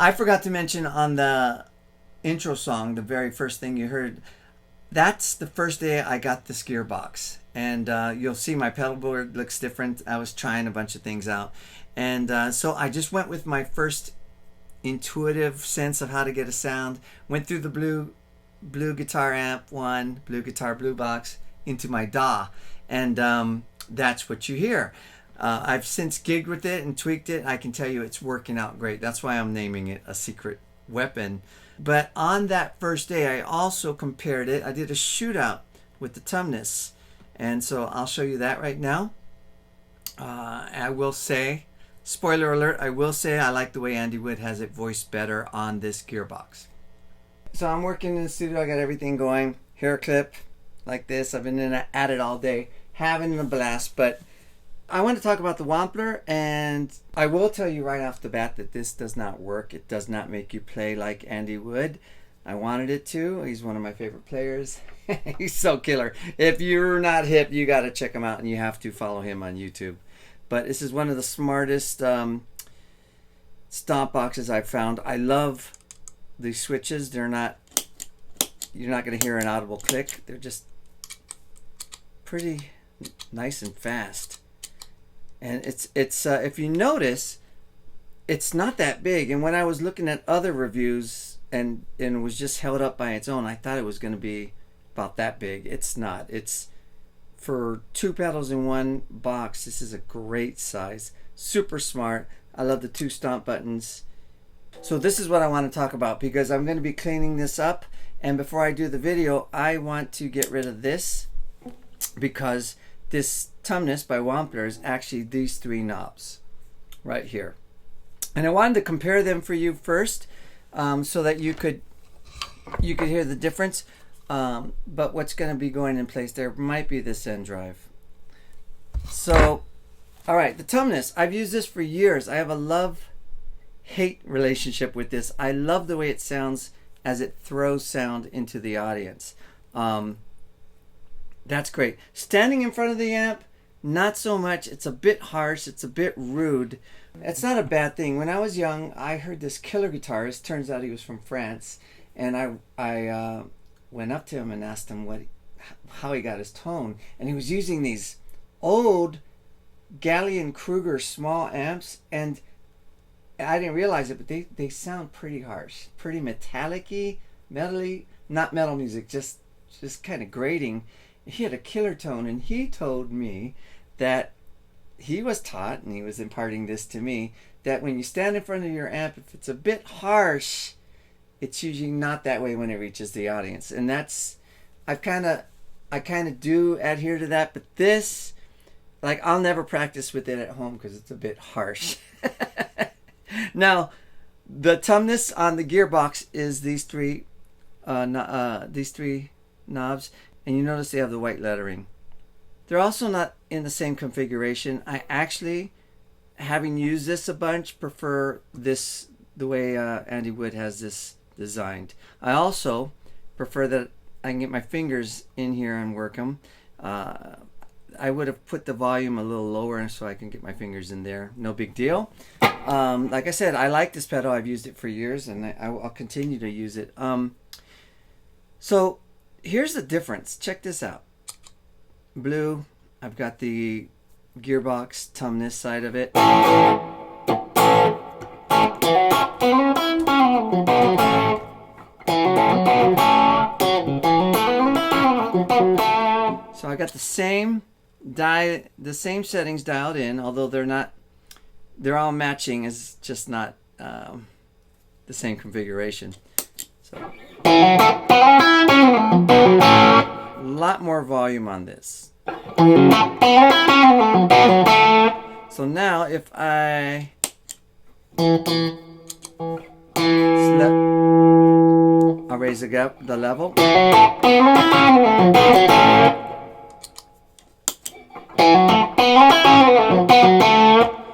I forgot to mention on the intro song, the very first thing you heard, that's the first day I got this gearbox. And you'll see my pedal board looks different. I was trying a bunch of things out. And so I just went with my first intuitive sense of how to get a sound. Went through the blue guitar amp one, blue guitar, blue box, into my DAW. And that's what you hear. I've since gigged with it and tweaked it. I can tell you it's working out great. That's why I'm naming it a secret weapon. But on that first day, I also compared it. I did a shootout with the Tumnus. And so I'll show you that right now. I will say, spoiler alert, I will say I like the way Andy Wood has it voiced better on this gearbox. So I'm working in the studio. I got everything going. Hair clip like this. I've been at it all day, having a blast. But I want to talk about the Wampler, and I will tell you right off the bat that this does not work. It does not make you play like Andy Wood. I wanted it to. He's one of my favorite players. He's so killer. If you're not hip, you got to check him out, and you have to follow him on YouTube. But this is one of the smartest stomp boxes I've found. I love the switches. They're not, you're not going to hear an audible click. They're just pretty nice and fast. And it's if you notice, it's not that big. And when I was looking at other reviews and it was just held up by its own, I thought it was going to be about that big. It's not. It's for 2 pedals in one box. This is a great size. Super smart. I love the 2 stomp buttons. So this is what I want to talk about, because I'm going to be cleaning this up. And before I do the video, I want to get rid of this, because this Tumnus by Wampler is actually these 3 knobs right here. And I wanted to compare them for you first, so that you could hear the difference. But what's going to be going in place there might be this end drive. So, all right, the Tumnus, I've used this for years. I have a love-hate relationship with this. I love the way it sounds as it throws sound into the audience. That's great. Standing in front of the amp, not so much. It's a bit harsh. It's a bit rude. It's not a bad thing. When I was young, I heard this killer guitarist. Turns out he was from France. And I went up to him and asked him how he got his tone. And he was using these old Gallien-Kruger small amps. And I didn't realize it, but they sound pretty harsh. Pretty metallic-y, metal-y. Not metal music, just kind of grating. He had a killer tone, and he told me that he was taught, and he was imparting this to me, that when you stand in front of your amp, if it's a bit harsh, it's usually not that way when it reaches the audience. And that's, I kind of do adhere to that, but this, like, I'll never practice with it at home because it's a bit harsh. Now, the Tumnus on the gearbox is these three knobs, and you notice they have the white lettering. They're also not in the same configuration. I actually, having used this a bunch, prefer this the way Andy Wood has this designed. I also prefer that I can get my fingers in here and work them. I would have put the volume a little lower so I can get my fingers in there. No big deal. Like I said, I like this pedal. I've used it for years, and I'll continue to use it. So here's the difference. Check this out. Blue, I've got the Gearbox Tumnus side of it. So I got the same settings dialed in, although they're all matching. It's just not the same configuration. So a lot more volume on this. So now if I I'll raise the level.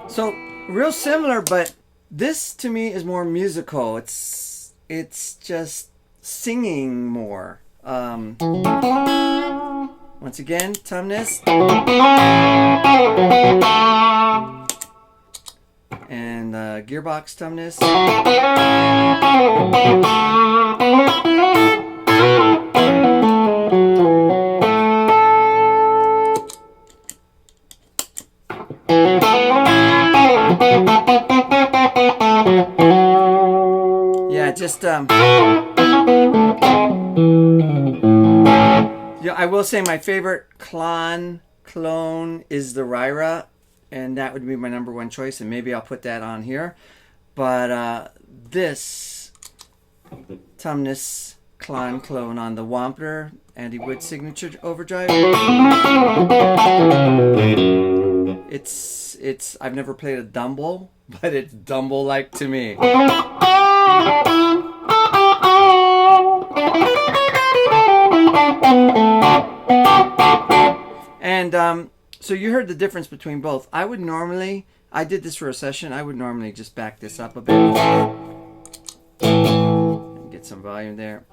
So real similar, but this to me is more musical. It's just singing more. Once again, Tumnus. and Gearbox Tumnus. Yeah, just yeah, I will say my favorite clone is the Juillerat, and that would be my #1 choice, and maybe I'll put that on here. But this Tumnus clone on the Wampler anti-wood signature overdrive. It's I've never played a Dumble, but it's Dumble-like to me. And so you heard the difference between both. I did this for a session, I would normally just back this up a bit and get some volume there.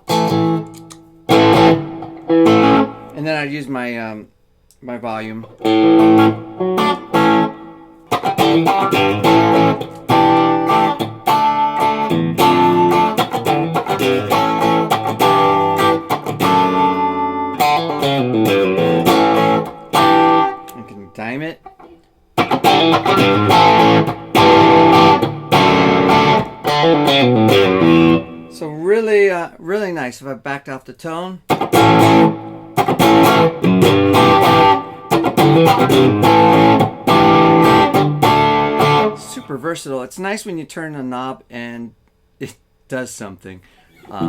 And then I'd use my my volume. You can dime it. So really, really nice. If I backed off the tone. Super versatile. It's nice when you turn a knob and it does something. The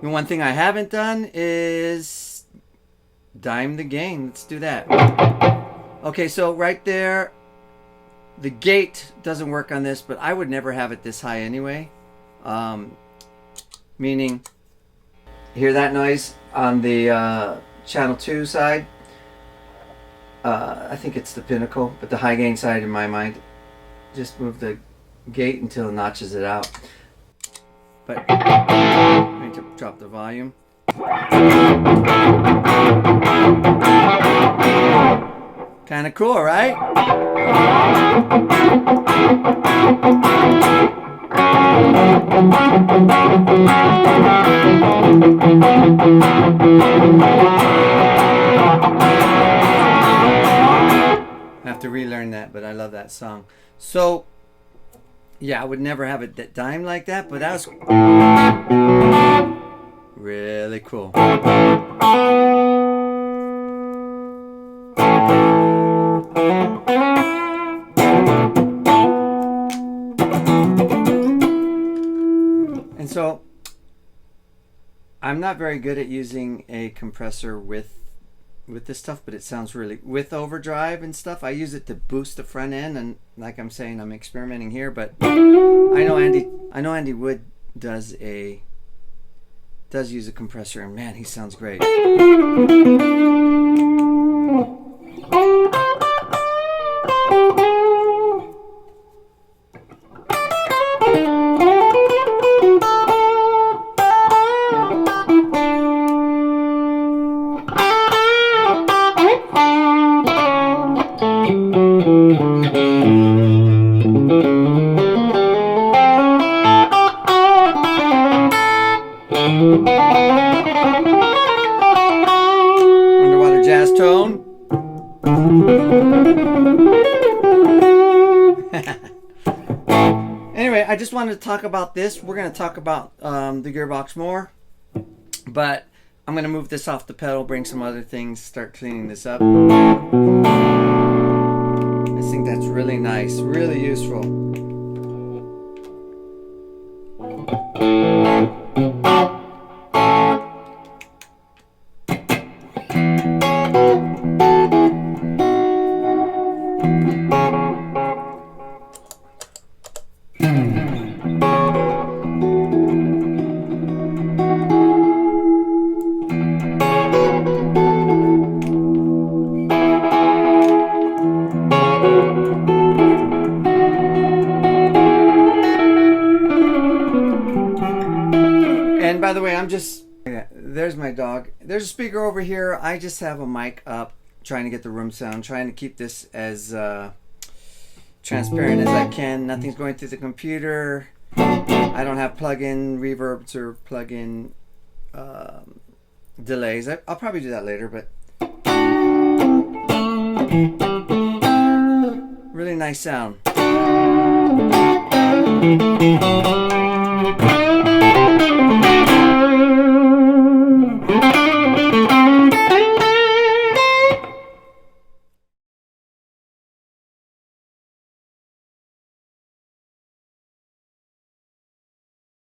one thing I haven't done is dime the gain. Let's do that. Okay, so right there, the gate doesn't work on this, but I would never have it this high anyway. Meaning, hear that noise on the channel 2 side? I think it's the pinnacle, but the high gain side in my mind. Just move the gate until it notches it out. But I need to drop the volume. Kind of cool, right? I have to relearn that, but I love that song. So, yeah, I would never have it dime like that, but that was really cool. And so, I'm not very good at using a compressor with this stuff, but it sounds really, with overdrive and stuff. I use it to boost the front end, and like I'm saying, I'm experimenting here, but I know Andy Wood does use a compressor, and man, he sounds great. Underwater jazz tone. Anyway, I just wanted to talk about this. We're going to talk about the Gearbox more, but I'm going to move this off the pedal, bring some other things, start cleaning this up. I think that's really nice, really useful. And by the way, there's my dog. There's a speaker over here. I just have a mic up, trying to get the room sound, trying to keep this as, transparent as I can. Nothing's going through the computer. I don't have plug-in reverbs or plug-in delays. I'll probably do that later, but really nice sound.